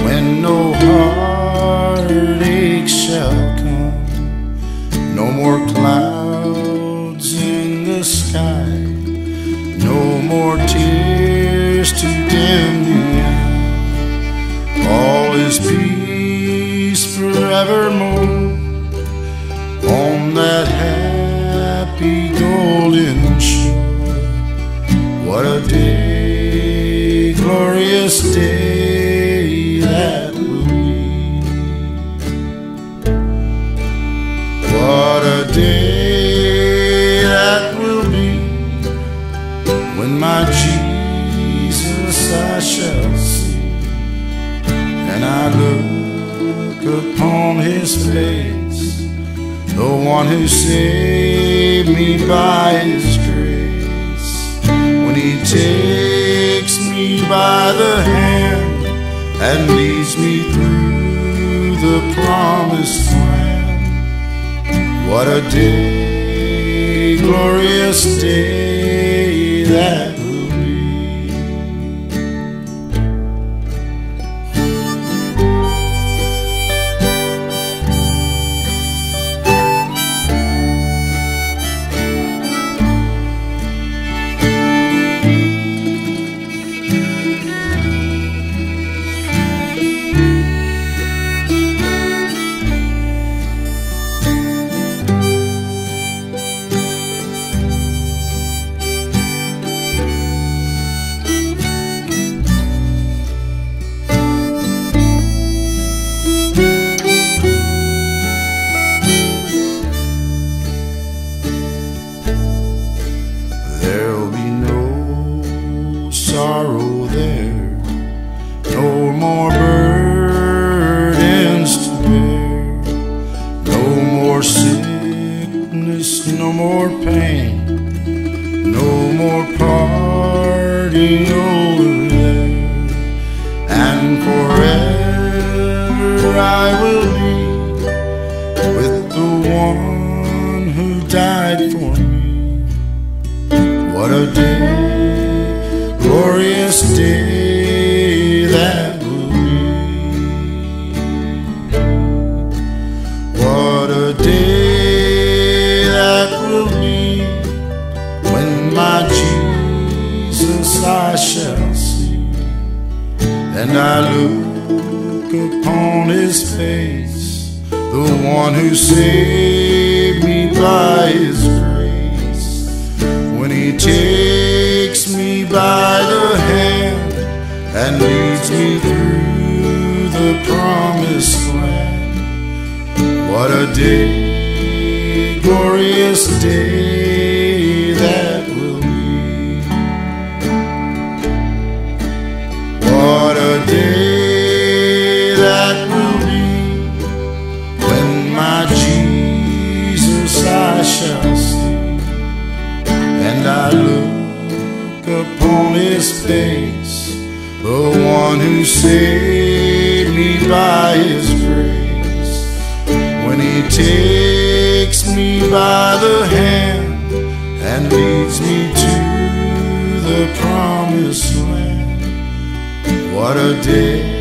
when no heartache shall come, no more clouds in the sky, no more tears to dim the eye. All is peace forevermore on that happy golden shore. What a day, glorious day that will be. What a day that will be, when my Jesus I shall see, and I look upon his face, the one who saved me by his grace. When he takes me by the hand and leads me through the promised land. What a day, glorious day that will be. There'll be no sorrow there, no more burdens to bear, no more sickness, no more pain, no more parting over there. And forever I will be with the one who died for me. What a day, glorious day that will be. What a day that will be, when my Jesus I shall see, and I look upon his face, the one who saved me by his grace. When he takes me by the hand and leads me through the promised land. What a day, glorious day that will be. What a day that will be, when my Jesus I shall see, and I look upon his face, the one who saved me by his grace. When he takes me by the hand and leads me to the promised land. What a day,